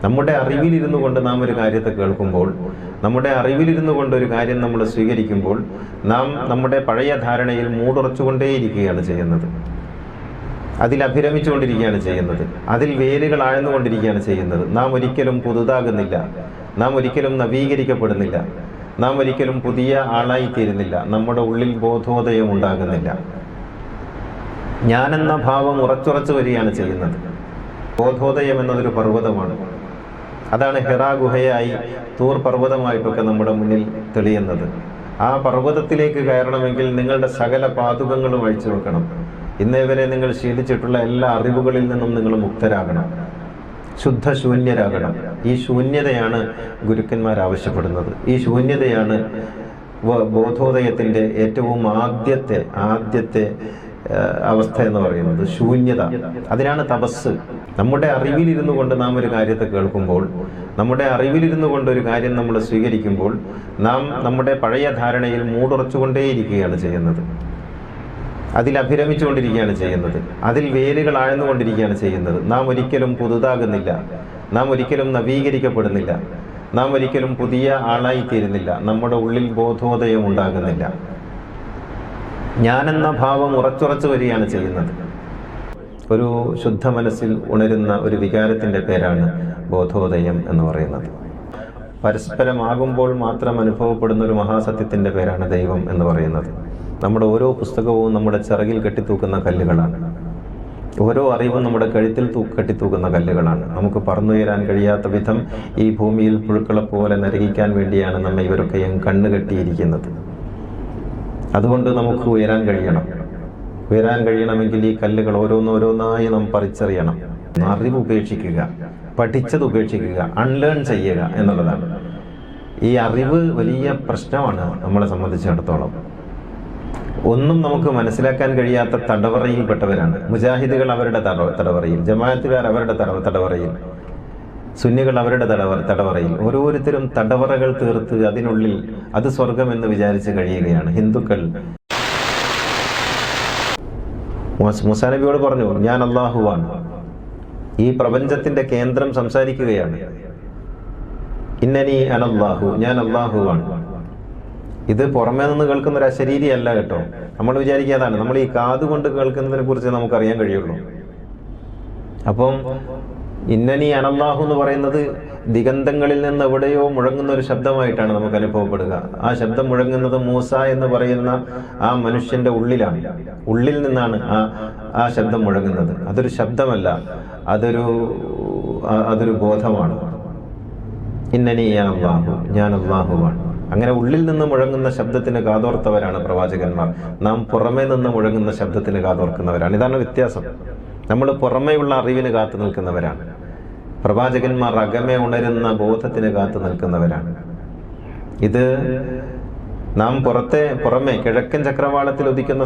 നമ്മുടെ അറിവിലിരുന്നു കൊണ്ട് നാം ഒരു കാര്യത്തെ കേൾക്കുമ്പോൾ, നമ്മുടെ അറിവിലിരുന്നു കൊണ്ട് ഒരു കാര്യം നമ്മൾ സ്വീകരിക്കുമ്പോൾ, നാം നമ്മുടെ പഴയ ധാരണയിൽ മൂടുറച്ചുകൊണ്ടേയിരിക്കുകയാണ് ചെയ്യുന്നത്. അതിൽ അഭിരമിച്ചുകൊണ്ടിരിക്കുകയാണ് ചെയ്യുന്നത്. അതിൽ വേരുകൾ ആഴ്ന്നുകൊണ്ടിരിക്കുകയാണ് ചെയ്യുന്നത്. നാം ഒരിക്കലും പുതുതാകുന്നില്ല, നാം ഒരിക്കലും നവീകരിക്കപ്പെടുന്നില്ല, നാം ഒരിക്കലും പുതിയ ആളായിത്തീരുന്നില്ല, നമ്മുടെ ഉള്ളിൽ ബോധോദയം ഉണ്ടാകുന്നില്ല. ഞാനെന്ന ഭാവം ഉറച്ചുറച്ചു വരികയാണ് ചെയ്യുന്നത്. ബോധോദയം എന്നതൊരു പർവ്വതമാണ്. അതാണ് ഹിറാ ഗുഹയായി, തൂർ പർവ്വതമായിട്ടൊക്കെ നമ്മുടെ മുന്നിൽ തെളിയുന്നത്. ആ പർവ്വതത്തിലേക്ക് കയറണമെങ്കിൽ നിങ്ങളുടെ സകല പാതുകങ്ങളും അഴിച്ചു വെക്കണം. ഇന്നേ വരെ നിങ്ങൾ ശീലിച്ചിട്ടുള്ള എല്ലാ അറിവുകളിൽ നിന്നും നിങ്ങൾ മുക്തരാകണം, ശുദ്ധശൂന്യരാകണം. ഈ ശൂന്യതയാണ് ഗുരുക്കന്മാർ ആവശ്യപ്പെടുന്നത്. ഈ ശൂന്യതയാണ് ബോധോദയത്തിൻ്റെ ഏറ്റവും ആദ്യത്തെ അവസ്ഥ എന്ന് പറയുന്നത്, ശൂന്യത. അതിനാണ് തപസ്. നമ്മുടെ അറിവിലിരുന്നു കൊണ്ട് നാം ഒരു കാര്യത്തെ കേൾക്കുമ്പോൾ, നമ്മുടെ അറിവിലിരുന്നു കൊണ്ട് ഒരു കാര്യം നമ്മൾ സ്വീകരിക്കുമ്പോൾ, നാം നമ്മുടെ പഴയ ധാരണയിൽ മൂടുറച്ചുകൊണ്ടേയിരിക്കുകയാണ് ചെയ്യുന്നത്. അതിൽ അഭിരമിച്ചുകൊണ്ടിരിക്കുകയാണ് ചെയ്യുന്നത്. അതിൽ വേരുകൾ ആഴ്ന്നുകൊണ്ടിരിക്കുകയാണ് ചെയ്യുന്നത്. നാം ഒരിക്കലും പുതുതാകുന്നില്ല, നാം ഒരിക്കലും നവീകരിക്കപ്പെടുന്നില്ല, നാം ഒരിക്കലും പുതിയ ആളായിത്തീരുന്നില്ല, നമ്മുടെ ഉള്ളിൽ ബോധോദയം ഉണ്ടാകുന്നില്ല. ഞാനെന്ന ഭാവം ഉറച്ചുറച്ചു വരികയാണ് ചെയ്യുന്നത്. ഒരു ശുദ്ധ മനസ്സിൽ ഉണരുന്ന ഒരു വികാരത്തിൻ്റെ പേരാണ് ബോധോദയം എന്ന് പറയുന്നത്. പരസ്പരമാകുമ്പോൾ മാത്രം അനുഭവപ്പെടുന്ന ഒരു മഹാസത്യത്തിൻ്റെ പേരാണ് ദൈവം എന്ന് പറയുന്നത്. നമ്മുടെ ഓരോ പുസ്തകവും നമ്മുടെ ചിറകിൽ കെട്ടിത്തൂക്കുന്ന കല്ലുകളാണ്. ഓരോ അറിവും നമ്മുടെ കഴുത്തിൽ കെട്ടിത്തൂക്കുന്ന കല്ലുകളാണ്. നമുക്ക് പറന്നുയരാൻ കഴിയാത്ത വിധം ഈ ഭൂമിയിൽ പുഴുക്കളെ പോലെ നരകിക്കാൻ വേണ്ടിയാണ് നമ്മെ ഇവരൊക്കെയും കണ്ണുകെട്ടിയിരിക്കുന്നത്. അതുകൊണ്ട് നമുക്ക് ഉയരാൻ കഴിയണം. ഉയരാൻ കഴിയണമെങ്കിൽ ഈ കല്ലുകൾ ഓരോന്നോരോന്നായി നാം പറിച്ചറിയണം. അറിവ് ഉപേക്ഷിക്കുക, പഠിച്ചത് ഉപേക്ഷിക്കുക, അൺലേൺ ചെയ്യുക എന്നുള്ളതാണ്. ഈ അറിവ് വലിയ പ്രശ്നമാണ് നമ്മളെ സംബന്ധിച്ചിടത്തോളം. ഒന്നും നമുക്ക് മനസ്സിലാക്കാൻ കഴിയാത്ത തടവറയിൽപ്പെട്ടവരാണ് മുജാഹിദുകൾ. അവരുടെ തടവറയിൽ, ജമാഅത്തുകാർ അവരുടെ തടവറയിൽ, സുന്നികൾ അവരുടെ തടവറയിൽ. ഓരോരുത്തരും തടവറകൾ തീർത്ത് അതിനുള്ളിൽ അത് സ്വർഗമെന്ന് വിചാരിച്ച് കഴിയുകയാണ്. ഹിന്ദുക്കൾ മൂസാ നബിയോട് പറഞ്ഞു, ഞാൻ അല്ലാഹുവാണ്. ഈ പ്രപഞ്ചത്തിന്റെ കേന്ദ്രം സംസാരിക്കുകയാണ്. ഇന്നനി അനല്ലാഹു, ഞാൻ അല്ലാഹുവാണ്. ഇത് പുറമേ നിന്ന് കേൾക്കുന്ന ഒരു അശരീരിയല്ല കേട്ടോ. നമ്മൾ വിചാരിക്കാതാണ്. നമ്മൾ ഈ കാതുകൊണ്ട് കേൾക്കുന്നതിനെ കുറിച്ച് നമുക്കറിയാൻ കഴിയുള്ളൂ. അപ്പം ഇന്നനി അനല്ലാഹു എന്ന് പറയുന്നത് ദിഗന്ധങ്ങളിൽ നിന്ന് എവിടെയോ മുഴങ്ങുന്ന ഒരു ശബ്ദമായിട്ടാണ് നമുക്ക് അനുഭവപ്പെടുക. ആ ശബ്ദം മുഴങ്ങുന്നത് മൂസ എന്ന് പറയുന്ന ആ മനുഷ്യന്റെ ഉള്ളിലാണ്. ഉള്ളിൽ നിന്നാണ് ആ ശബ്ദം മുഴങ്ങുന്നത്. അതൊരു ശബ്ദമല്ല, അതൊരു ബോധമാണ്. ഇന്നനി അനല്ലാഹു, ഞാൻ അല്ലാഹുവാണ്. അങ്ങനെ ഉള്ളിൽ നിന്ന് മുഴങ്ങുന്ന ശബ്ദത്തിന് കാതോർത്തവരാണ് പ്രവാചകന്മാർ. നാം പുറമേ നിന്ന് മുഴങ്ങുന്ന ശബ്ദത്തിന് കാതോർക്കുന്നവരാണ്. ഇതാണ് വ്യത്യാസം. നമ്മൾ പുറമേയുള്ള അറിവിന് കാത്തു നിൽക്കുന്നവരാണ്. പ്രവാചകന്മാർ അകമേ ഉണരുന്ന ബോധത്തിന് കാത്തു നിൽക്കുന്നവരാണ്. ഇത് നാം പുറമേ കിഴക്കൻ ചക്രവാളത്തിൽ ഉദിക്കുന്ന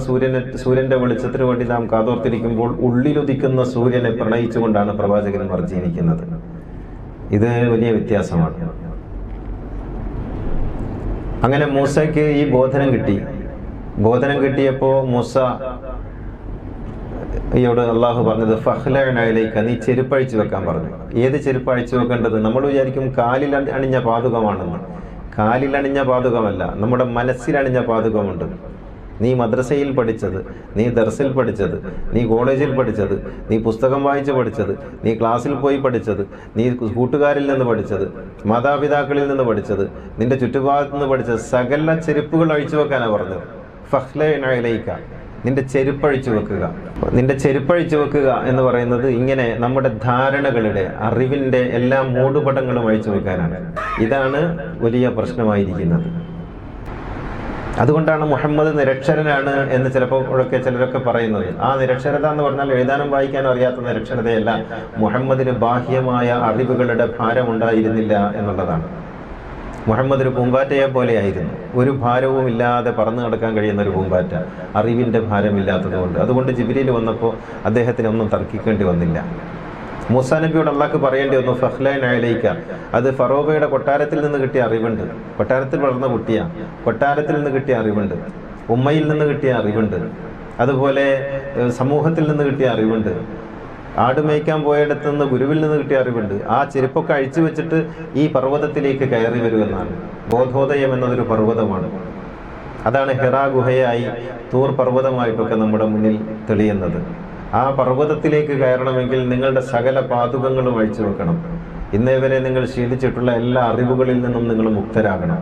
സൂര്യന്റെ വെളിച്ചത്തിന് വേണ്ടി നാം കാതോർത്തിരിക്കുമ്പോൾ ഉള്ളിലുദിക്കുന്ന സൂര്യനെ പ്രണയിച്ചുകൊണ്ടാണ് പ്രവാചകന്മാർ ജീവിക്കുന്നത്. ഇത് വലിയ വ്യത്യാസമാണ്. അങ്ങനെ മൂസയ്ക്ക് ഈ ബോധനം കിട്ടി. ബോധനം കിട്ടിയപ്പോൾ മൂസ യോട് അള്ളാഹു പറഞ്ഞത് ഫഹ്ലഅലൈക, നീ ചെരുപ്പഴിച്ചു വെക്കാൻ പറഞ്ഞു. ഏത് ചെരുപ്പ് അഴിച്ചു വെക്കേണ്ടത്? നമ്മൾ വിചാരിക്കും കാലിൽ അണിഞ്ഞ പാതുകമാണെന്ന്. കാലിൽ അണിഞ്ഞ പാതുകമല്ല, നമ്മുടെ മനസ്സിലണിഞ്ഞ പാതുകമുണ്ട്. നീ മദ്രസയിൽ പഠിച്ചത്, നീ ദർസിൽ പഠിച്ചത്, നീ കോളേജിൽ പഠിച്ചത്, നീ പുസ്തകം വായിച്ച് പഠിച്ചത്, നീ ക്ലാസ്സിൽ പോയി പഠിച്ചത്, നീ കൂട്ടുകാരിൽ നിന്ന് പഠിച്ചത്, മാതാപിതാക്കളിൽ നിന്ന് പഠിച്ചത്, നിന്റെ ചുറ്റുഭാഗത്ത് നിന്ന് പഠിച്ചത്, സകല ചെരുപ്പുകൾ അഴിച്ചു വെക്കാനാണ് പറഞ്ഞത്. ഫഹ്ലഅലൈക, നിന്റെ ചെരുപ്പഴിച്ചു വെക്കുക. നിന്റെ ചെരുപ്പഴിച്ചു വെക്കുക എന്ന് പറയുന്നത് ഇങ്ങനെ നമ്മുടെ ധാരണകളുടെ, അറിവിന്റെ എല്ലാ മൂടുപടങ്ങളും അഴിച്ചു വെക്കാനാണ്. ഇതാണ് വലിയ പ്രശ്നമായിരിക്കുന്നത്. അതുകൊണ്ടാണ് മുഹമ്മദ് നിരക്ഷരനാണ് എന്ന് ചിലരൊക്കെ പറയുന്നത്. ആ നിരക്ഷരത എന്ന് പറഞ്ഞാൽ എഴുതാനും വായിക്കാനും അറിയാത്ത നിരക്ഷരതയല്ല, മുഹമ്മദിന് ബാഹ്യമായ അറിവുകളുടെ ഭാരമുണ്ടായിരുന്നില്ല എന്നുള്ളതാണ്. മുഹമ്മദ് ഒരു പൂമ്പാറ്റയെ പോലെയായിരുന്നു. ഒരു ഭാരവും ഇല്ലാതെ പറന്നു നടക്കാൻ കഴിയുന്ന ഒരു പൂമ്പാറ്റ, അറിവിൻ്റെ ഭാരമില്ലാത്തത് കൊണ്ട്. അതുകൊണ്ട് ജിബ്രീൽ വന്നപ്പോൾ അദ്ദേഹത്തിന് ഒന്നും തർക്കിക്കേണ്ടി വന്നില്ല. മൂസാ നബിയോട് അള്ളാഹ് പറയേണ്ടി വന്നു ഫഹ്ലഅലൈക. അത് ഫറോവയുടെ കൊട്ടാരത്തിൽ നിന്ന് കിട്ടിയ അറിവുണ്ട്. കൊട്ടാരത്തിൽ വളർന്ന കുട്ടിയാണ്. കൊട്ടാരത്തിൽ നിന്ന് കിട്ടിയ അറിവുണ്ട്, ഉമ്മയിൽ നിന്ന് കിട്ടിയ അറിവുണ്ട്, അതുപോലെ സമൂഹത്തിൽ നിന്ന് കിട്ടിയ അറിവുണ്ട്, ആട് മേയ്ക്കാൻ പോയിടത്ത് നിന്ന് ഗുരുവിൽ നിന്ന് കിട്ടിയ അറിവുണ്ട്. ആ ചെരുപ്പൊക്കെ അഴിച്ചു വെച്ചിട്ട് ഈ പർവ്വതത്തിലേക്ക് കയറി വരുമെന്നാണ്. ബോധോദയം എന്നതൊരു പർവ്വതമാണ്. അതാണ് ഹിറാ ഗുഹയായി തൂർ പർവ്വതമായിട്ടൊക്കെ നമ്മുടെ മുന്നിൽ തെളിയുന്നത്. ആ പർവ്വതത്തിലേക്ക് കയറണമെങ്കിൽ നിങ്ങളുടെ സകല പാതുകങ്ങളും അഴിച്ചു വെക്കണം. ഇന്നേ വരെ നിങ്ങൾ ശീലിച്ചിട്ടുള്ള എല്ലാ അറിവുകളിൽ നിന്നും നിങ്ങൾ മുക്തരാകണം,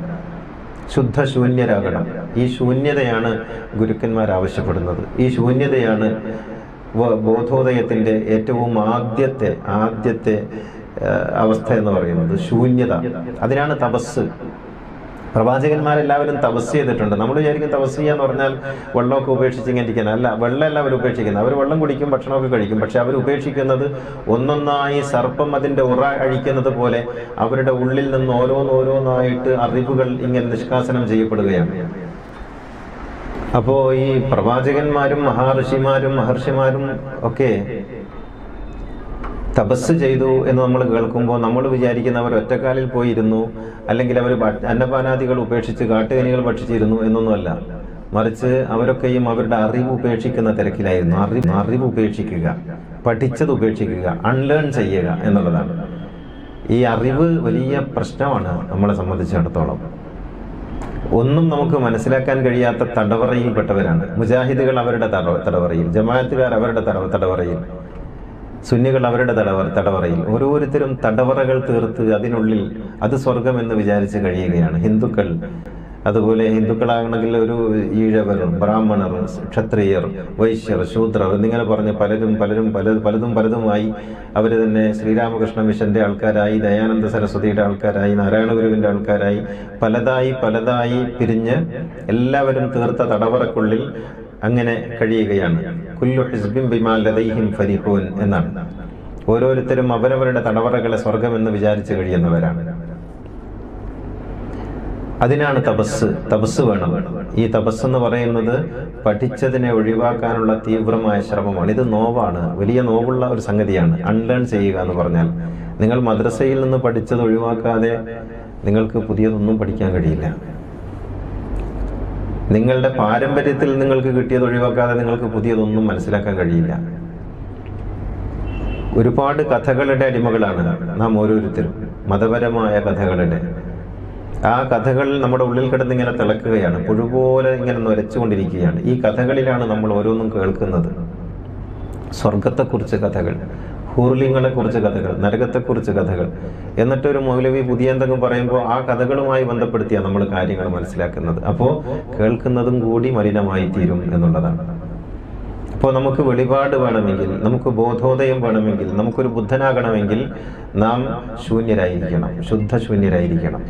ശുദ്ധശൂന്യരാകണം. ഈ ശൂന്യതയാണ് ഗുരുക്കന്മാർ ആവശ്യപ്പെടുന്നത്. ഈ ശൂന്യതയാണ് ബോധോദയത്തിൻ്റെ ഏറ്റവും ആദ്യത്തെ അവസ്ഥ എന്ന് പറയുന്നത്, ശൂന്യത. അതിനാണ് തപസ്. പ്രവാചകന്മാരെല്ലാവരും തപസ് ചെയ്തിട്ടുണ്ട്. നമ്മൾ വിചാരിക്കും തപസ് ചെയ്യാന്ന് പറഞ്ഞാൽ വെള്ളമൊക്കെ ഉപേക്ഷിച്ച് ഇങ്ങനെ ഇരിക്കണം. അല്ല, വെള്ളമല്ല അവർ ഉപേക്ഷിക്കുന്നത്. അവർ വെള്ളം കുടിക്കും, ഭക്ഷണമൊക്കെ കഴിക്കും. പക്ഷെ അവർ ഉപേക്ഷിക്കുന്നത് ഒന്നൊന്നായി സർപ്പം അതിൻ്റെ ഉറ അഴിക്കുന്നത് പോലെ അവരുടെ ഉള്ളിൽ നിന്ന് ഓരോന്നോരോന്നായിട്ട് അറിവുകൾ ഇങ്ങനെ നിഷ്കാസനം ചെയ്യപ്പെടുകയാണ്. അപ്പോൾ ഈ പ്രവാചകന്മാരും മഹർഷിമാരും ഒക്കെ തപസ് ചെയ്തു എന്ന് നമ്മൾ കേൾക്കുമ്പോൾ നമ്മൾ വിചാരിക്കുന്ന അവർ ഒറ്റക്കാലിൽ പോയിരുന്നു, അല്ലെങ്കിൽ അവർ അന്നപാനാദികൾ ഉപേക്ഷിച്ച് കാട്ടുകനികൾ ഭക്ഷിച്ചിരുന്നു എന്നൊന്നുമല്ല. മറിച്ച് അവരൊക്കെയും അവരുടെ അറിവ് ഉപേക്ഷിക്കുന്ന തിരക്കിലായിരുന്നു. അറിവ് ഉപേക്ഷിക്കുക, പഠിച്ചത് ഉപേക്ഷിക്കുക, അൺലേൺ ചെയ്യുക എന്നുള്ളതാണ്. ഈ അറിവ് വലിയ പ്രശ്നമാണ് നമ്മളെ സംബന്ധിച്ചിടത്തോളം. ഒന്നും നമുക്ക് മനസ്സിലാക്കാൻ കഴിയാത്ത തടവറയിൽപ്പെട്ടവരാണ്. മുജാഹിദുകൾ അവരുടെ തടവറയിൽ, ജമാഅത്തുകാർ അവരുടെ തടവറയിൽ, സുന്നികൾ അവരുടെ തടവറയിൽ. ഓരോരുത്തരും തടവറകൾ തീർത്ത് അതിനുള്ളിൽ അത് സ്വർഗമെന്ന് വിചാരിച്ച് കഴിയുകയാണ്. ഹിന്ദുക്കൾ അതുപോലെ, ഹിന്ദുക്കളാണെങ്കിൽ ഒരു ഈഴവർ, ബ്രാഹ്മണർ, ക്ഷത്രിയർ, വൈശ്യർ, ശൂദ്രർ എന്നിങ്ങനെ പറഞ്ഞ് പലതുമായി അവർ തന്നെ ശ്രീരാമകൃഷ്ണ മിഷന്റെ ആൾക്കാരായി, ദയാനന്ദ സരസ്വതിയുടെ ആൾക്കാരായി, നാരായണഗുരുവിന്റെ ആൾക്കാരായി പലതായി പിരിഞ്ഞ് എല്ലാവരും തീർത്ത തടവറക്കുള്ളിൽ അങ്ങനെ കഴിയുകയാണ്. കുല്ലു ഹിസ്ബിൻ ബിമാ ലദൈഹിം ഫരിഹൂൻ എന്നാണ്. ഓരോരുത്തരും അവരവരുടെ തടവറകളെ സ്വർഗമെന്ന് വിചാരിച്ച് കഴിയുന്നവരാണ്. അതിനാണ് തപസ് വേണം. ഈ തപസ് എന്ന് പറയുന്നത് പഠിച്ചതിനെ ഒഴിവാക്കാനുള്ള തീവ്രമായ ശ്രമമാണ്. ഇത് നോവാണ്, വലിയ നോവുള്ള ഒരു സംഗതിയാണ്. അൺലേൺ ചെയ്യുക എന്ന് പറഞ്ഞാൽ, നിങ്ങൾ മദ്രസയിൽ നിന്ന് പഠിച്ചത് ഒഴിവാക്കാതെ നിങ്ങൾക്ക് പുതിയതൊന്നും പഠിക്കാൻ കഴിയില്ല. നിങ്ങളുടെ പാരമ്പര്യത്തിൽ നിങ്ങൾക്ക് കിട്ടിയത് ഒഴിവാക്കാതെ നിങ്ങൾക്ക് പുതിയതൊന്നും മനസ്സിലാക്കാൻ കഴിയില്ല. ഒരുപാട് കഥകളുടെ അടിമകളാണ് നാം ഓരോരുത്തരും, മതപരമായ കഥകളുടെ. ആ കഥകൾ നമ്മുടെ ഉള്ളിൽ കിടന്ന് ഇങ്ങനെ തിളക്കുകയാണ്, പുഴുപോലെ ഇങ്ങനെ നൊരച്ചുകൊണ്ടിരിക്കുകയാണ്. ഈ കഥകളിലാണ് നമ്മൾ ഓരോന്നും കേൾക്കുന്നത്. സ്വർഗത്തെക്കുറിച്ച് കഥകൾ, ഹൂർലിങ്ങളെ കുറിച്ച് കഥകൾ, നരകത്തെക്കുറിച്ച് കഥകൾ. എന്നിട്ടൊരു മൗലവി പുതിയ എന്തെങ്കിലും പറയുമ്പോൾ ആ കഥകളുമായി ബന്ധപ്പെടുത്തിയാണ് നമ്മൾ കാര്യങ്ങൾ മനസ്സിലാക്കുന്നത്. അപ്പോൾ കേൾക്കുന്നതും കൂടി മലിനമായി തീരും എന്നുള്ളതാണ്. അപ്പോൾ നമുക്ക് വെളിപാട് വേണമെങ്കിൽ, നമുക്ക് ബോധോദയം വേണമെങ്കിൽ, നമുക്കൊരു ബുദ്ധനാകണമെങ്കിൽ നാം ശൂന്യരായിരിക്കണം, ശുദ്ധശൂന്യരായിരിക്കണം.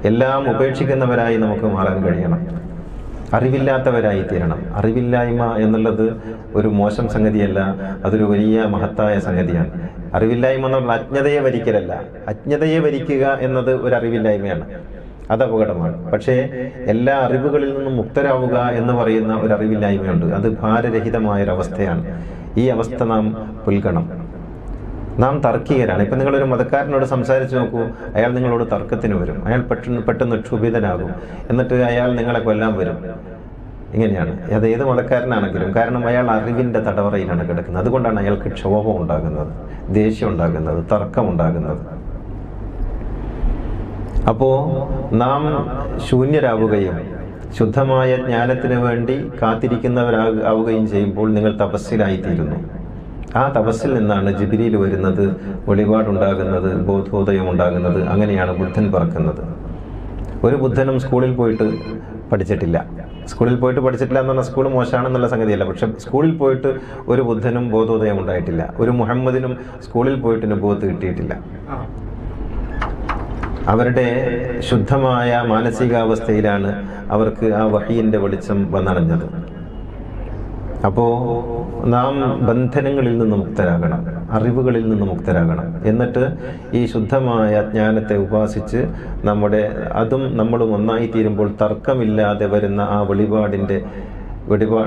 എല്ലാം ഉപേക്ഷിക്കുന്നവരായി നമുക്ക് മാറാൻ കഴിയണം. അറിവില്ലാത്തവരായി തീരണം. അറിവില്ലായ്മ എന്നുള്ളത് ഒരു മോശം സംഗതിയല്ല, അതൊരു വലിയ മഹത്തായ സംഗതിയാണ്. അറിവില്ലായ്മ എന്നുള്ള അജ്ഞതയെ വരിക്കലല്ല. അജ്ഞതയെ വരിക്കുക എന്നത് ഒരു അറിവില്ലായ്മയാണ്, അത് അപകടമാണ്. പക്ഷേ എല്ലാ അറിവുകളിൽ നിന്നും മുക്തരാവുക എന്ന് പറയുന്ന ഒരു അറിവില്ലായ്മയുണ്ട്. അത് ഭാരരഹിതമായൊരവസ്ഥയാണ്. ഈ അവസ്ഥ നാം പുൽകണം. നാം തർക്കികരാണ്. ഇപ്പം നിങ്ങളൊരു മതക്കാരനോട് സംസാരിച്ച് നോക്കൂ, അയാൾ നിങ്ങളോട് തർക്കത്തിന് വരും. അയാൾ പെട്ടെന്ന് ക്ഷുഭിതനാകും. എന്നിട്ട് അയാൾ നിങ്ങളെ കൊല്ലാൻ വരും. ഇങ്ങനെയാണ് അത് ഏത് മതക്കാരനാണെങ്കിലും. കാരണം അയാൾ അറിവിൻ്റെ തടവറയിലാണ് കിടക്കുന്നത്. അതുകൊണ്ടാണ് അയാൾക്ക് ക്ഷോഭം ഉണ്ടാകുന്നത്, ദേഷ്യം ഉണ്ടാകുന്നത്, തർക്കം ഉണ്ടാകുന്നത്. അപ്പോൾ നാം ശൂന്യരാവുകയും ശുദ്ധമായ ജ്ഞാനത്തിന് വേണ്ടി കാത്തിരിക്കുന്നവരാവുകയും ചെയ്യുമ്പോൾ നിങ്ങൾ തപസ്സിലായിത്തീരുന്നു. ആ തപസ്സിൽ നിന്നാണ് ജിബ്രീൽ വരുന്നത്, വെളിപാടുണ്ടാകുന്നത്, ബോധോദയം ഉണ്ടാകുന്നത്. അങ്ങനെയാണ് ബുദ്ധൻ പറക്കുന്നത്. ഒരു ബുദ്ധനും സ്കൂളിൽ പോയിട്ട് പഠിച്ചിട്ടില്ല എന്ന് പറഞ്ഞാൽ സ്കൂൾ മോശമാണെന്നുള്ള സംഗതിയല്ല. പക്ഷെ സ്കൂളിൽ പോയിട്ട് ഒരു ബുദ്ധനും ബോധോദയം ഉണ്ടായിട്ടില്ല. ഒരു മുഹമ്മദിനും സ്കൂളിൽ പോയിട്ട് നുബുവത്ത് കിട്ടിയിട്ടില്ല. അവരുടെ ശുദ്ധമായ മാനസികാവസ്ഥയിലാണ് അവർക്ക് ആ വഹീന്റെ വെളിച്ചം വന്നണഞ്ഞത്. അപ്പോൾ നാം ബന്ധനങ്ങളിൽ നിന്ന് മുക്തരാകണം, അറിവുകളിൽ നിന്ന് മുക്തരാകണം. എന്നിട്ട് ഈ ശുദ്ധമായ ജ്ഞാനത്തെ ഉപാസിച്ച് അതും നമ്മളും ഒന്നായി തീരുമ്പോൾ തർക്കമില്ലാതെ വരുന്ന ആ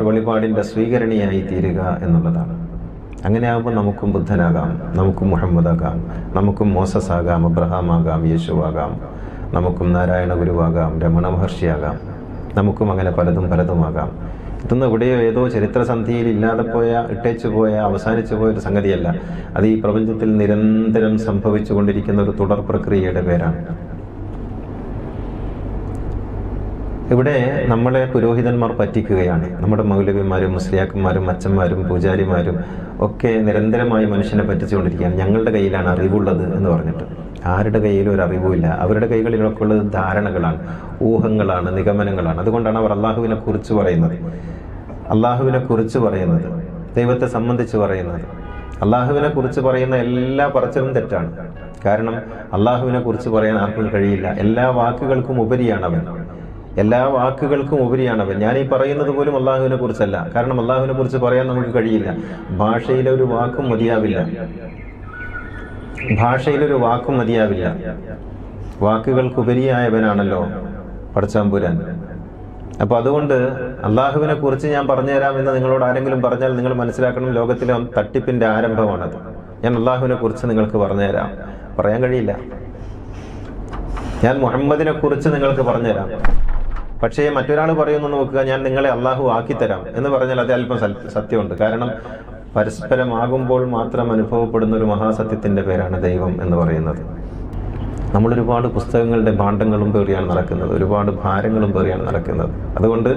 വെളിപാടിൻ്റെ സ്വീകരണിയായി തീരുക എന്നുള്ളതാണ്. അങ്ങനെ ആകുമ്പോൾ നമുക്കും ബുദ്ധനാകാം, നമുക്കും മുഹമ്മദാകാം, നമുക്കും മോസസാകാം, അബ്രഹാമാകാം, യേശുവാകാം, നമുക്കും നാരായണ ഗുരുവാകാം, രമണ മഹർഷിയാകാം, നമുക്കും അങ്ങനെ പലതുമാകാം. ഇതൊന്നും എവിടെയോ ഏതോ ചരിത്രസന്ധിയിൽ ഇല്ലാതെ പോയ, ഇട്ടേച്ചു പോയ, അവസാനിച്ചു പോയ ഒരു സംഗതിയല്ല. അത് ഈ പ്രപഞ്ചത്തിൽ നിരന്തരം സംഭവിച്ചു കൊണ്ടിരിക്കുന്ന ഒരു തുടർ പ്രക്രിയയുടെ പേരാണ്. ഇവിടെ നമ്മളെ പുരോഹിതന്മാർ പറ്റിക്കുകയാണ്. നമ്മുടെ മൗലവിമാരും മുസ്ലിയാക്കന്മാരും അച്ഛന്മാരും പൂജാരിമാരും ഒക്കെ നിരന്തരമായി മനുഷ്യനെ പറ്റിച്ചുകൊണ്ടിരിക്കുകയാണ്. ഞങ്ങളുടെ കയ്യിലാണ് അറിവുള്ളത് എന്ന് പറഞ്ഞിട്ട്. ആരുടെ കയ്യിലും ഒരു അറിവുമില്ല. അവരുടെ കൈകളിലൊക്കെ ഉള്ളത് ധാരണകളാണ്, ഊഹങ്ങളാണ്, നിഗമനങ്ങളാണ്. അതുകൊണ്ടാണ് അവർ അള്ളാഹുവിനെ കുറിച്ച് പറയുന്നത്, ദൈവത്തെ സംബന്ധിച്ച് പറയുന്നത്. അള്ളാഹുവിനെ കുറിച്ച് പറയുന്ന എല്ലാ പറച്ചിലും തെറ്റാണ്. കാരണം അള്ളാഹുവിനെ കുറിച്ച് പറയാൻ ആർക്കും കഴിയില്ല. എല്ലാ വാക്കുകൾക്കും ഉപരിയാണവൻ. ഞാൻ ഈ പറയുന്നത് പോലും അള്ളാഹുവിനെ കുറിച്ചല്ല. കാരണം അള്ളാഹുവിനെ കുറിച്ച് പറയാൻ നമുക്ക് കഴിയില്ല. ഭാഷയിലെ ഒരു വാക്കും മതിയാവില്ല. വാക്കുകൾക്കുപരിയായവനാണല്ലോ പടച്ചാമ്പുരാൻ. അപ്പൊ അതുകൊണ്ട് അള്ളാഹുവിനെ കുറിച്ച് ഞാൻ പറഞ്ഞുതരാമെന്ന് നിങ്ങളോട് ആരെങ്കിലും പറഞ്ഞാൽ നിങ്ങൾ മനസ്സിലാക്കണം, ലോകത്തിലെ തട്ടിപ്പിന്റെ ആരംഭമാണത്. ഞാൻ അള്ളാഹുവിനെ കുറിച്ച് നിങ്ങൾക്ക് പറഞ്ഞുതരാം, പറയാൻ കഴിയില്ല. ഞാൻ മുഹമ്മദിനെ കുറിച്ച് നിങ്ങൾക്ക് പറഞ്ഞുതരാം, പക്ഷേ മറ്റൊരാൾ പറയുന്നു നോക്കുക, ഞാൻ നിങ്ങളെ അള്ളാഹു ആക്കിത്തരാം എന്ന് പറഞ്ഞാൽ അത് അല്പം സത്യമുണ്ട്. കാരണം പരസ്പരമാകുമ്പോൾ മാത്രം അനുഭവപ്പെടുന്ന ഒരു മഹാസത്യത്തിന്റെ പേരാണ് ദൈവം എന്ന് പറയുന്നത്. നമ്മളൊരുപാട് പുസ്തകങ്ങളുടെ ഭാണ്ഡങ്ങളും പേറിയാണ് നടക്കുന്നത്, ഒരുപാട് ഭാരങ്ങളും പേറിയാണ് നടക്കുന്നത്. അതുകൊണ്ട്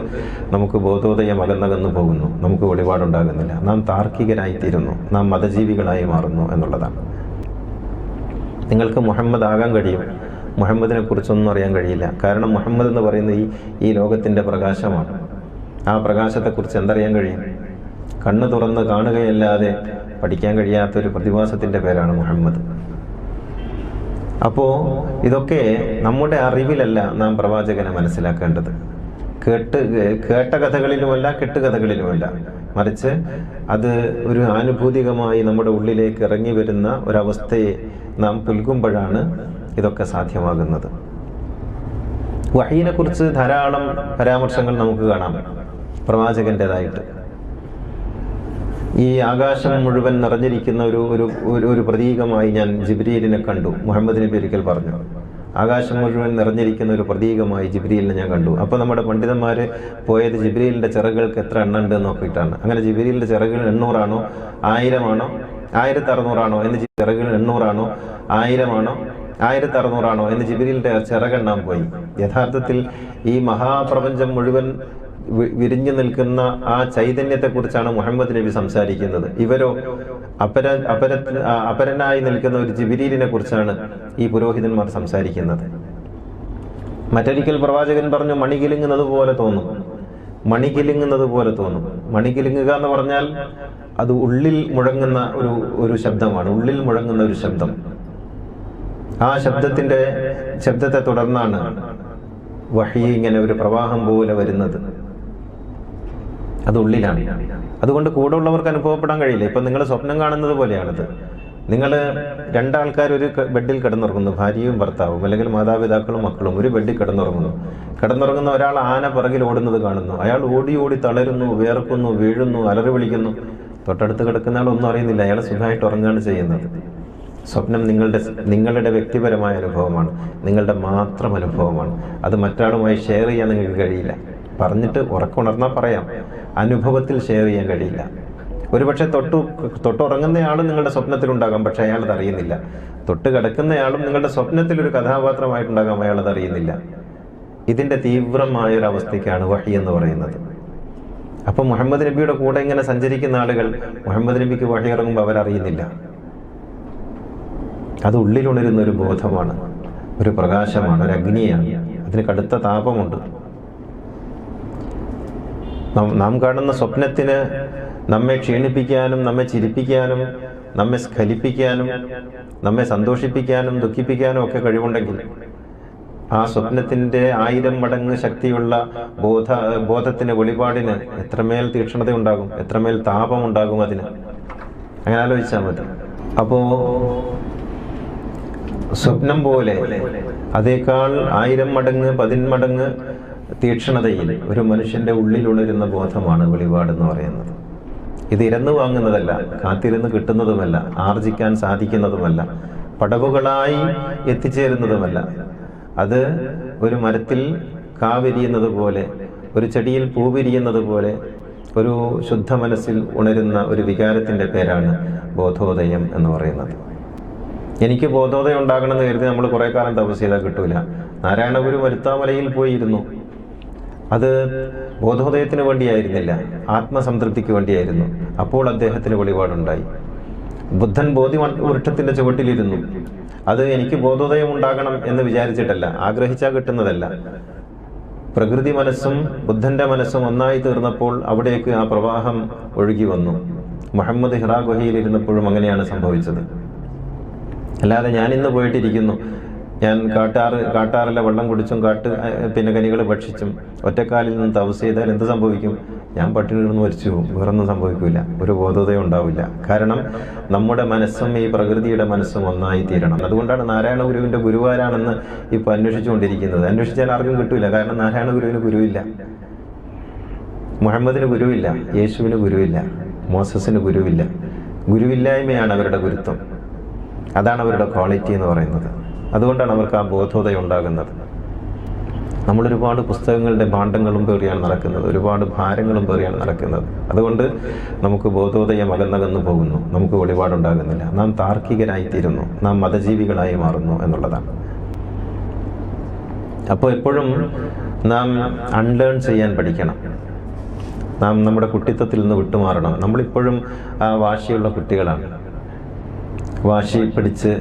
നമുക്ക് ബോധോദയം അകന്നകന്നു പോകുന്നു, നമുക്ക് വെളിപാടുണ്ടാകുന്നില്ല. നാം താർക്കികരായിത്തീരുന്നു, നാം മതജീവികളായി മാറുന്നു എന്നുള്ളതാണ്. നിങ്ങൾക്ക് മുഹമ്മദ് ആകാൻ കഴിയും, മുഹമ്മദിനെ കുറിച്ചൊന്നും അറിയാൻ കഴിയില്ല. കാരണം മുഹമ്മദ് എന്ന് പറയുന്നത് ഈ ലോകത്തിൻ്റെ പ്രകാശമാണ്. ആ പ്രകാശത്തെക്കുറിച്ച് എന്തറിയാൻ കഴിയും? കണ്ണ് തുറന്ന് കാണുകയല്ലാതെ പഠിക്കാൻ കഴിയാത്തൊരു പ്രതിഭാസത്തിൻ്റെ പേരാണ് മുഹമ്മദ്. അപ്പോൾ ഇതൊക്കെ നമ്മുടെ അറിവിലല്ല നാം പ്രവാചകനെ മനസ്സിലാക്കേണ്ടത്. കേട്ട കഥകളിലുമല്ല, കെട്ടുകഥകളിലുമല്ല, മറിച്ച് അത് ഒരു ആനുഭൂതികമായി നമ്മുടെ ഉള്ളിലേക്ക് ഇറങ്ങി വരുന്ന ഒരവസ്ഥയെ നാം പുൽകുമ്പോഴാണ് ഇതൊക്കെ സാധ്യമാകുന്നത്. വഹീനെ കുറിച്ച് ധാരാളം പരാമർശങ്ങൾ നമുക്ക് കാണാം പ്രവാചകന്റേതായിട്ട്. ഈ ആകാശം മുഴുവൻ നിറഞ്ഞിരിക്കുന്ന ഒരു പ്രതീകമായി ഞാൻ ജിബ്രീലിനെ കണ്ടു. മുഹമ്മദ് നബി ഒരിക്കൽ പറഞ്ഞു, ആകാശം മുഴുവൻ നിറഞ്ഞിരിക്കുന്ന ഒരു പ്രതീകമായി ജിബ്രീലിനെ ഞാൻ കണ്ടു. അപ്പോൾ നമ്മുടെ പണ്ഡിതന്മാർ പോയത് ജിബ്രീലിന്റെ ചിറകുകൾക്ക് എത്ര എണ്ണം ഉണ്ട് നോക്കിയിട്ടാണ്. അങ്ങനെ ജിബ്രീലിന്റെ ചിറകുകൾ 800 ആണോ 1000 ആണോ 1600 ആണോ എന്ന്, ചിറകുകൾ 800 ആണോ 1000 ആണോ 1600 ആണോ എന്ന് ജിബ്രീലിന്റെ ചിറകെണ്ണാൻ പോയി. യഥാർത്ഥത്തിൽ ഈ മഹാപ്രപഞ്ചം മുഴുവൻ വിരിഞ്ഞു നിൽക്കുന്ന ആ ചൈതന്യത്തെക്കുറിച്ചാണ് മുഹമ്മദ് നബി സംസാരിക്കുന്നത്. ഇവരോ അപരനായി നിൽക്കുന്ന ഒരു ജിബ്രീലിനെ കുറിച്ചാണ് ഈ പുരോഹിതന്മാർ സംസാരിക്കുന്നത്. മറ്റൊരിക്കൽ പ്രവാചകൻ പറഞ്ഞു, മണികിലുങ്ങുന്നത് പോലെ തോന്നും. മണികിലുങ്ങുക എന്ന് പറഞ്ഞാൽ അത് ഉള്ളിൽ മുഴങ്ങുന്ന ഒരു ശബ്ദമാണ്, ഉള്ളിൽ മുഴങ്ങുന്ന ഒരു ശബ്ദം. ആ ശബ്ദത്തെ തുടർന്നാണ് വഹി ഇങ്ങനെ ഒരു പ്രവാഹം പോലെ വരുന്നത്. അത് ഉള്ളിലാണ്. അതുകൊണ്ട് കൂടെ ഉള്ളവർക്ക് അനുഭവപ്പെടാൻ കഴിയില്ല. ഇപ്പൊ നിങ്ങൾ സ്വപ്നം കാണുന്നത് പോലെയാണിത്. നിങ്ങൾ രണ്ടാൾക്കാർ ഒരു ബെഡിൽ കിടന്നുറങ്ങുന്നു, ഭാര്യയും ഭർത്താവും, അല്ലെങ്കിൽ മാതാപിതാക്കളും മക്കളും ഒരു ബെഡിൽ കിടന്നുറങ്ങുന്ന ഒരാൾ ആന പിറകിൽ ഓടുന്നത് കാണുന്നു. അയാൾ ഓടി തളരുന്നു, വിയർക്കുന്നു, വീഴുന്നു, അലറി വിളിക്കുന്നു. തൊട്ടടുത്ത് കിടക്കുന്ന ആൾ ഒന്നും അറിയുന്നില്ല, അയാൾ സുഖമായിട്ട് ഉറങ്ങുകയാണ് ചെയ്യുന്നത്. സ്വപ്നം നിങ്ങളുടെ വ്യക്തിപരമായ അനുഭവമാണ്, നിങ്ങളുടെ മാത്രം അനുഭവമാണ്. അത് മറ്റൊരാളുമായി ഷെയർ ചെയ്യാൻ നിങ്ങൾക്ക് കഴിയില്ല. പറഞ്ഞിട്ട് ഉറക്കമുണർന്നാൽ പറയാം, അനുഭവത്തിൽ ഷെയർ ചെയ്യാൻ കഴിയില്ല. ഒരുപക്ഷെ തൊട്ടുറങ്ങുന്നയാളും നിങ്ങളുടെ സ്വപ്നത്തിലുണ്ടാകാം, പക്ഷെ അയാളത് അറിയുന്നില്ല. തൊട്ട് കിടക്കുന്നയാളും നിങ്ങളുടെ സ്വപ്നത്തിൽ ഒരു കഥാപാത്രമായിട്ടുണ്ടാകാം, അയാളത് അറിയുന്നില്ല. ഇതിന്റെ തീവ്രമായൊരവസ്ഥയ്ക്കാണ് വഹി എന്ന് പറയുന്നത്. അപ്പൊ മുഹമ്മദ് നബിയുടെ കൂടെ ഇങ്ങനെ സഞ്ചരിക്കുന്ന ആളുകൾ മുഹമ്മദ് നബിക്ക് വഹി ഇറങ്ങുമ്പോൾ അവരറിയുന്നില്ല. അത് ഉള്ളിലുണരുന്ന ഒരു ബോധമാണ്, ഒരു പ്രകാശമാണ്, ഒരു അഗ്നിയാണ്. അതിന് കടുത്ത താപമുണ്ട്. നാം കാണുന്ന സ്വപ്നത്തിന് നമ്മെ ക്ഷീണിപ്പിക്കാനും, നമ്മെ ചിരിപ്പിക്കാനും, നമ്മെ സ്ഖലിപ്പിക്കാനും, നമ്മെ സന്തോഷിപ്പിക്കാനും ദുഃഖിപ്പിക്കാനും ഒക്കെ കഴിവുണ്ടെങ്കിൽ ആ സ്വപ്നത്തിന്റെ 1000 മടങ്ങ് ശക്തിയുള്ള ബോധത്തിന്, വെളിപാടിന് എത്രമേൽ തീക്ഷ്ണത ഉണ്ടാകും, എത്രമേൽ താപമുണ്ടാകും അതിന്. അങ്ങനെ ആലോചിച്ചാൽ മതി. അപ്പോ സ്വപ്നം പോലെ അതേക്കാൾ 1000 മടങ്ങ് 10 മടങ്ങ് തീക്ഷ്ണതയിൽ ഒരു മനുഷ്യന്റെ ഉള്ളിലുണരുന്ന ബോധമാണ് വെളിപാടെന്ന് പറയുന്നത്. ഇത് ഇരന്നു വാങ്ങുന്നതല്ല, കാത്തിരുന്ന് കിട്ടുന്നതുമല്ല, ആർജിക്കാൻ സാധിക്കുന്നതുമല്ല, പടവുകളായി എത്തിച്ചേരുന്നതുമല്ല. അത് ഒരു മരത്തിൽ കാവിരിയുന്നത് പോലെ ഒരു ചെടിയിൽ പൂ വിരിയുന്നത് പോലെ ഒരു ശുദ്ധ മനസ്സിൽ ഉണരുന്ന ഒരു വികാരത്തിൻ്റെ പേരാണ് ബോധോദയം എന്ന് പറയുന്നത്. എനിക്ക് ബോധോദയം ഉണ്ടാകണമെന്ന് കരുതി നമ്മൾ കുറേ കാലം തപസ് ചെയ്താൽ കിട്ടൂല. നാരായണഗുരു വരുത്താമലയിൽ പോയിരുന്നു. അത് ബോധോദയത്തിന് വേണ്ടിയായിരുന്നില്ല, ആത്മസംതൃപ്തിക്ക് വേണ്ടിയായിരുന്നു. അപ്പോൾ അദ്ദേഹത്തിന് വെളിപാടുണ്ടായി. ബുദ്ധൻ ബോധി വൃക്ഷത്തിൻ്റെ ചുവട്ടിലിരുന്നു. അത് എനിക്ക് ബോധോദയം ഉണ്ടാകണം എന്ന് വിചാരിച്ചിട്ടല്ല, ആഗ്രഹിച്ചാൽ കിട്ടുന്നതല്ല. പ്രകൃതി മനസ്സും ബുദ്ധന്റെ മനസ്സും ഒന്നായി തീർന്നപ്പോൾ അവിടേക്ക് ആ പ്രവാഹം ഒഴുകി വന്നു. മുഹമ്മദ് ഹിറാ ഗുഹയിലിരുന്നപ്പോഴും അങ്ങനെയാണ് സംഭവിച്ചത്. അല്ലാതെ ഞാൻ ഇന്ന് പോയിട്ടിരിക്കുന്നു, ഞാൻ കാട്ടാറിലെ വെള്ളം കുടിച്ചും കനികൾ ഭക്ഷിച്ചും ഒറ്റക്കാലിൽ നിന്ന് തപസ് ചെയ്താൽ എന്ത് സംഭവിക്കും? ഞാൻ പട്ടിണി നിന്ന് മരിച്ചു പോകും. വേറൊന്നും സംഭവിക്കില്ല, ഒരു ബോധോദയം ഉണ്ടാവില്ല. കാരണം നമ്മുടെ മനസ്സും ഈ പ്രകൃതിയുടെ മനസ്സും ഒന്നായി തീരണം. അതുകൊണ്ടാണ് നാരായണ ഗുരുവിന്റെ ഗുരുവാരാണെന്ന് ഇപ്പൊ അന്വേഷിച്ചുകൊണ്ടിരിക്കുന്നത്. അന്വേഷിച്ചാൽ ആർക്കും കിട്ടൂല. കാരണം നാരായണ ഗുരുവിന് ഗുരുവില്ല, മുഹമ്മദിന് ഗുരുവില്ല, യേശുവിന് ഗുരുവില്ല, മോസസിന് ഗുരുവില്ല. ഗുരുവില്ലായ്മയാണ് അവരുടെ ഗുരുത്വം. അതാണ് അവരുടെ ക്വാളിറ്റി എന്ന് പറയുന്നത്. അതുകൊണ്ടാണ് അവർക്ക് ആ ബോധോദയം ഉണ്ടാകുന്നത്. നമ്മളൊരുപാട് പുസ്തകങ്ങളുടെ ഭാണ്ഡങ്ങളും പേറിയാണ് നടക്കുന്നത്, ഒരുപാട് ഭാരങ്ങളും പേറിയാണ് നടക്കുന്നത്. അതുകൊണ്ട് നമുക്ക് ബോധോദയം അകന്നകന്നു പോകുന്നു, നമുക്ക് വെളിപാടുണ്ടാകുന്നില്ല. നാം താർക്കികരായിത്തീരുന്നു, നാം മതജീവികളായി മാറുന്നു എന്നുള്ളതാണ്. അപ്പോൾ എപ്പോഴും നാം അൺലേൺ ചെയ്യാൻ പഠിക്കണം. നാം നമ്മുടെ കുട്ടിത്തത്തിൽ നിന്ന് വിട്ടുമാറണം. നമ്മളിപ്പോഴും ആ വാശിയുള്ള കുട്ടികളാണ്. വാശി പിടിച്ച്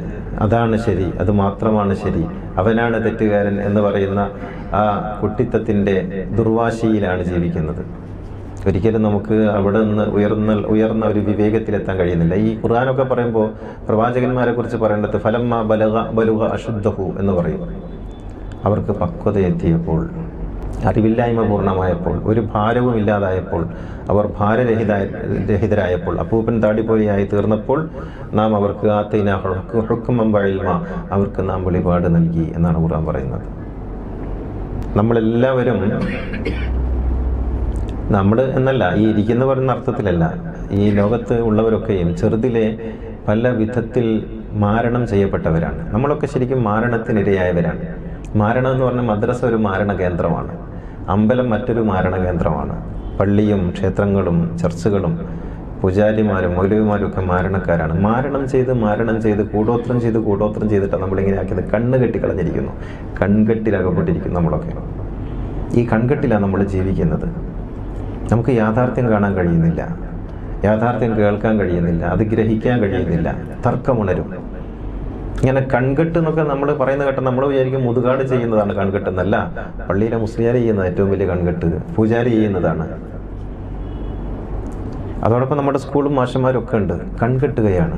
അതാണ് ശരി, അത് മാത്രമാണ് ശരി, അവനാണ് തെറ്റുകാരൻ എന്ന് പറയുന്ന ആ കുട്ടിത്തത്തിൻ്റെ ദുർവാശിയിലാണ് ജീവിക്കുന്നത്. ഒരിക്കലും നമുക്ക് അവിടെ നിന്ന് ഉയർന്ന ഒരു വിവേകത്തിലെത്താൻ കഴിയുന്നില്ല. ഈ ഖുർആനൊക്കെ പറയുമ്പോൾ പ്രവാചകന്മാരെ കുറിച്ച് പറയേണ്ടത് ഫലമ്മ ബലുഗ അശുദ്ധഹു എന്ന് പറയും. അവർക്ക് പക്വതയെത്തിയപ്പോൾ, അറിവില്ലായ്മ പൂർണ്ണമായപ്പോൾ, ഒരു ഭാരവും ഇല്ലാതായപ്പോൾ, അവർ ഭാരരഹിതരായപ്പോൾ, അപ്പൂപ്പൻ താടിപ്പോലെയായി തീർന്നപ്പോൾ നാം അവർക്ക് അവർക്ക് നാം വെളിപാട് നൽകി എന്നാണ് ഖുർആൻ പറയുന്നത്. നമ്മളെല്ലാവരും, നമ്മൾ എന്നല്ല, ഈ ഇരിക്കുന്ന പറയുന്ന അർത്ഥത്തിലല്ല, ഈ ലോകത്ത് ഉള്ളവരൊക്കെയും ചെറുതിലെ പല വിധത്തിൽ മാരണം ചെയ്യപ്പെട്ടവരാണ്. നമ്മളൊക്കെ ശരിക്കും മാരണത്തിനിരയായവരാണ്. മാരണം എന്ന് പറഞ്ഞാൽ മദ്രസ ഒരു മാരണ കേന്ദ്രമാണ്, അമ്പലം മറ്റൊരു മാരണ കേന്ദ്രമാണ്. പള്ളിയും ക്ഷേത്രങ്ങളും ചർച്ചുകളും പൂജാരിമാരും മൗലവിമാരും ഒക്കെ മാരണക്കാരാണ്. മാരണം ചെയ്ത് കൂടോത്രം ചെയ്തിട്ടാണ് നമ്മളിങ്ങനെ ആക്കിയത്. കണ്ണ് കെട്ടി കളഞ്ഞിരിക്കുന്നു, കൺകെട്ടിലകപ്പെട്ടിരിക്കുന്നു നമ്മളൊക്കെ. ഈ കൺകെട്ടിലാണ് നമ്മൾ ജീവിക്കുന്നത്. നമുക്ക് യാഥാർത്ഥ്യം കാണാൻ കഴിയുന്നില്ല, യാഥാർത്ഥ്യം കേൾക്കാൻ കഴിയുന്നില്ല, അത് ഗ്രഹിക്കാൻ കഴിയുന്നില്ല. തർക്കമുണരും. ഇങ്ങനെ കൺകെട്ട് എന്നൊക്കെ നമ്മൾ പറയുന്ന ഘട്ടം നമ്മൾ വിചാരിക്കും മുതുകാട് ചെയ്യുന്നതാണ് കൺകെട്ടെന്നല്ല. പള്ളിയിലെ മുസ്ലിയാർ ചെയ്യുന്നത് ഏറ്റവും വലിയ കൺകെട്ട് പൂജാരി ചെയ്യുന്നതാണ്. അതോടൊപ്പം നമ്മുടെ സ്കൂളും മാഷന്മാരും ഒക്കെ ഉണ്ട്, കൺകെട്ടുകയാണ്.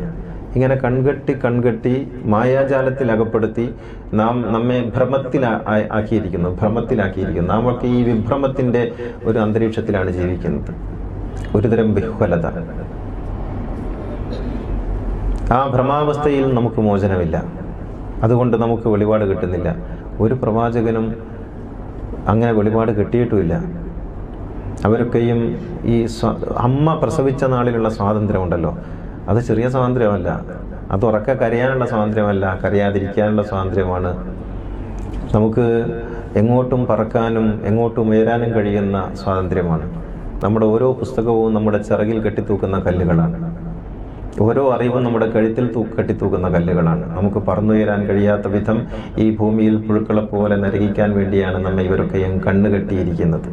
ഇങ്ങനെ കൺകെട്ടി മായാജാലത്തിൽ അകപ്പെടുത്തി നമ്മെ ഭ്രമത്തിലാക്കിയിരിക്കുന്നു. നാമൊക്കെ ഈ വിഭ്രമത്തിൻ്റെ ഒരു അന്തരീക്ഷത്തിലാണ് ജീവിക്കുന്നത്. ഒരുതരം വിഹ്വലത. ആ ഭ്രമാവസ്ഥയിൽ നമുക്ക് മോചനമില്ല. അതുകൊണ്ട് നമുക്ക് വെളിപാട് കിട്ടുന്നില്ല. ഒരു പ്രവാചകനും അങ്ങനെ വെളിപാട് കിട്ടിയിട്ടുമില്ല. അവരൊക്കെയും ഈ അമ്മ പ്രസവിച്ച നാളിലുള്ള സ്വാതന്ത്ര്യമുണ്ടല്ലോ, അത് ചെറിയ സ്വാതന്ത്ര്യമല്ല. അത് ഉറക്കെ കരയാനുള്ള സ്വാതന്ത്ര്യമല്ല, കരയാതിരിക്കാനുള്ള സ്വാതന്ത്ര്യമാണ്. നമുക്ക് എങ്ങോട്ടും പറക്കാനും എങ്ങോട്ടും ഉയരാനും കഴിയുന്ന സ്വാതന്ത്ര്യമാണ്. നമ്മുടെ ഓരോ പുസ്തകവും നമ്മുടെ ചിറകിൽ കെട്ടിത്തൂക്കുന്ന കല്ലുകളാണ്. ഓരോ അറിവും നമ്മുടെ കഴുത്തിൽ കെട്ടിത്തൂക്കുന്ന കല്ലുകളാണ്. നമുക്ക് പറന്നുയരാൻ കഴിയാത്ത വിധം ഈ ഭൂമിയിൽ പുഴുക്കളെ പോലെ നരകിക്കാൻ വേണ്ടിയാണ് നമ്മെ ഇവരൊക്കെയും കണ്ണുകെട്ടിയിരിക്കുന്നത്.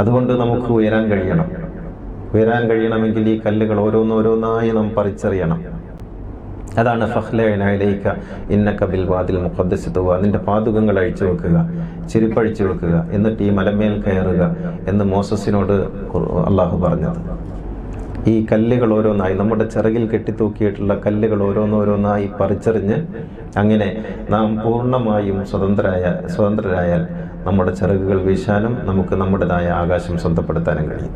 അതുകൊണ്ട് നമുക്ക് ഉയരാൻ കഴിയണമെങ്കിൽ ഈ കല്ലുകൾ ഓരോന്നോരോന്നായി നാം പറിച്ചറിയണം. അതാണ് ഫഖ്ലഇലൈക ഇന്നക ബിൽ വാദിൽ മുഖദ്ദസ് തുവ. നിന്റെ പാദുകങ്ങൾ അഴിച്ചു വെക്കുക, ചെരുപ്പഴിച്ചു വെക്കുക, എന്നിട്ട് ഈ മലമേൽ കയറുക എന്ന് മോസസിനോട് അള്ളാഹു പറഞ്ഞത്. ഈ കല്ലുകൾ ഓരോന്നായി, നമ്മുടെ ചിറകിൽ കെട്ടിത്തൂക്കിയിട്ടുള്ള കല്ലുകൾ ഓരോന്നോരോന്നായി പറിച്ചെറിഞ്ഞ് അങ്ങനെ നാം പൂർണ്ണമായും സ്വതന്ത്രരായാൽ നമ്മുടെ ചിറകുകൾ വീശാനും നമുക്ക് നമ്മുടേതായ ആകാശം സ്വന്തപ്പെടുത്താനും കഴിയും.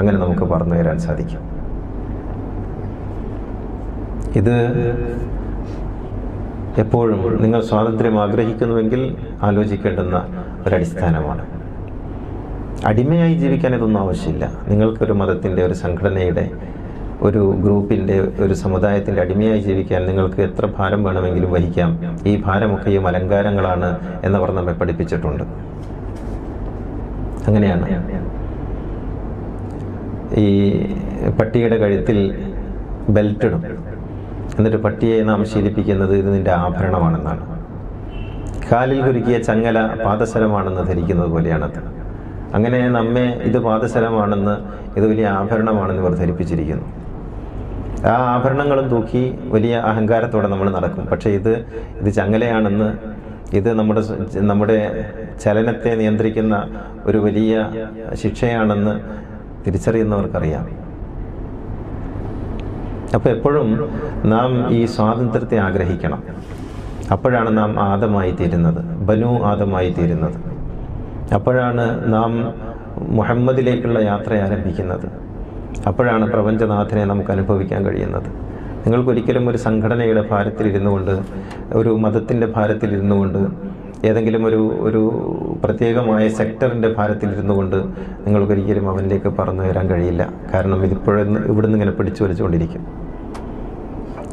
അങ്ങനെ നമുക്ക് പറന്നു വരാൻ സാധിക്കും. ഇത് എപ്പോഴും നിങ്ങൾ സ്വാതന്ത്ര്യം ആഗ്രഹിക്കുന്നുവെങ്കിൽ ആലോചിക്കേണ്ടുന്ന ഒരടിസ്ഥാനമാണ്. അടിമയായി ജീവിക്കാൻ ഇതൊന്നും ആവശ്യമില്ല. നിങ്ങൾക്കൊരു മതത്തിൻ്റെ, ഒരു സംഘടനയുടെ, ഒരു ഗ്രൂപ്പിൻ്റെ, ഒരു സമുദായത്തിൻ്റെ അടിമയായി ജീവിക്കാൻ നിങ്ങൾക്ക് എത്ര ഭാരം വേണമെങ്കിലും വഹിക്കാം. ഈ ഭാരമൊക്കെയും അലങ്കാരങ്ങളാണ് എന്നവർ നമ്മെ പഠിപ്പിച്ചിട്ടുണ്ട്. അങ്ങനെയാണ്. ഈ പട്ടിയുടെ കഴുത്തിൽ ബെൽറ്റ് ഇടും, എന്നിട്ട് പട്ടിയെ നാം ശീലിപ്പിക്കുന്നത് ഇത് നിന്റെ ആഭരണമാണെന്നാണ്. കാലിൽ കുരുക്കിയ ചങ്ങല പാദസരമാണെന്ന് ധരിക്കുന്നത് പോലെയാണത്. അങ്ങനെ നമ്മെ ഇത് പാദസരമാണെന്ന്, ഇത് വലിയ ആഭരണമാണെന്ന് ഇവർ ധരിപ്പിച്ചിരിക്കുന്നു. ആ ആഭരണങ്ങളും തൂക്കി വലിയ അഹങ്കാരത്തോടെ നമ്മൾ നടക്കും. പക്ഷേ ഇത് ചങ്ങലയാണെന്ന്, ഇത് നമ്മുടെ ചലനത്തെ നിയന്ത്രിക്കുന്ന ഒരു വലിയ ശിക്ഷയാണെന്ന് തിരിച്ചറിയുന്നവർക്കറിയാം. അപ്പോൾ എപ്പോഴും നാം ഈ സ്വാതന്ത്ര്യത്തെ ആഗ്രഹിക്കണം. അപ്പോഴാണ് നാം ആദമായി തീരുന്നത്, ബനു ആദമായി തീരുന്നത്. അപ്പോഴാണ് നാം മുഹമ്മദിലേക്കുള്ള യാത്ര ആരംഭിക്കുന്നത്. അപ്പോഴാണ് പ്രപഞ്ചനാഥനെ നമുക്ക് അനുഭവിക്കാൻ കഴിയുന്നത്. നിങ്ങൾക്കൊരിക്കലും ഒരു സംഘടനയുടെ ഭാരത്തിലിരുന്നു കൊണ്ട്, ഒരു മതത്തിൻ്റെ ഭാരത്തിലിരുന്നു കൊണ്ട്, ഏതെങ്കിലും ഒരു പ്രത്യേകമായ സെക്ടറിൻ്റെ ഭാരത്തിലിരുന്നു കൊണ്ട് നിങ്ങൾക്കൊരിക്കലും അവനിലേക്ക് പറന്നു വരാൻ കഴിയില്ല. കാരണം ഇവിടുന്ന് ഇങ്ങനെ പിടിച്ചു വലിച്ചുകൊണ്ടിരിക്കും.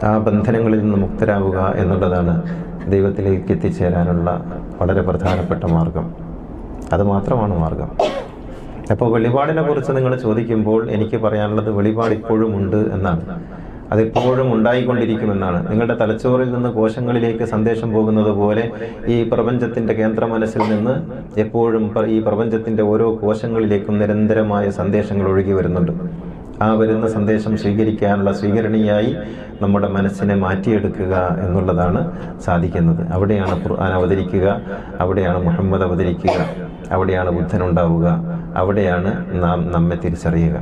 ആ ബന്ധനങ്ങളിൽ നിന്ന് മുക്തരാവുക എന്നുള്ളതാണ് ദൈവത്തിലേക്ക് എത്തിച്ചേരാനുള്ള വളരെ പ്രധാനപ്പെട്ട മാർഗം. അത് മാത്രമാണ് മാർഗം. അപ്പോൾ വെളിപാടിനെ കുറിച്ച് നിങ്ങൾ ചോദിക്കുമ്പോൾ എനിക്ക് പറയാനുള്ളത്, വെളിപാട് ഇപ്പോഴും ഉണ്ട് എന്നാണ്. അതെപ്പോഴും ഉണ്ടായിക്കൊണ്ടിരിക്കുമെന്നാണ്. നിങ്ങളുടെ തലച്ചോറിൽ നിന്ന് കോശങ്ങളിലേക്ക് സന്ദേശം പോകുന്നത് പോലെ ഈ പ്രപഞ്ചത്തിൻ്റെ കേന്ദ്ര മനസ്സിൽ നിന്ന് എപ്പോഴും ഈ പ്രപഞ്ചത്തിൻ്റെ ഓരോ കോശങ്ങളിലേക്കും നിരന്തരമായ സന്ദേശങ്ങൾ ഒഴുകി വരുന്നുണ്ട്. ആ വരുന്ന സന്ദേശം സ്വീകരിക്കാനുള്ള സ്വീകരണിയായി നമ്മുടെ മനസ്സിനെ മാറ്റിയെടുക്കുക എന്നുള്ളതാണ് സാധിക്കുന്നത്. അവിടെയാണ് ഖുർആൻ അവതരിക്കുക, അവിടെയാണ് മുഹമ്മദ് അവതരിക്കുക, അവിടെയാണ് ബുദ്ധൻ ഉണ്ടാവുക, അവിടെയാണ് നാം നമ്മെ തിരിച്ചറിയുക.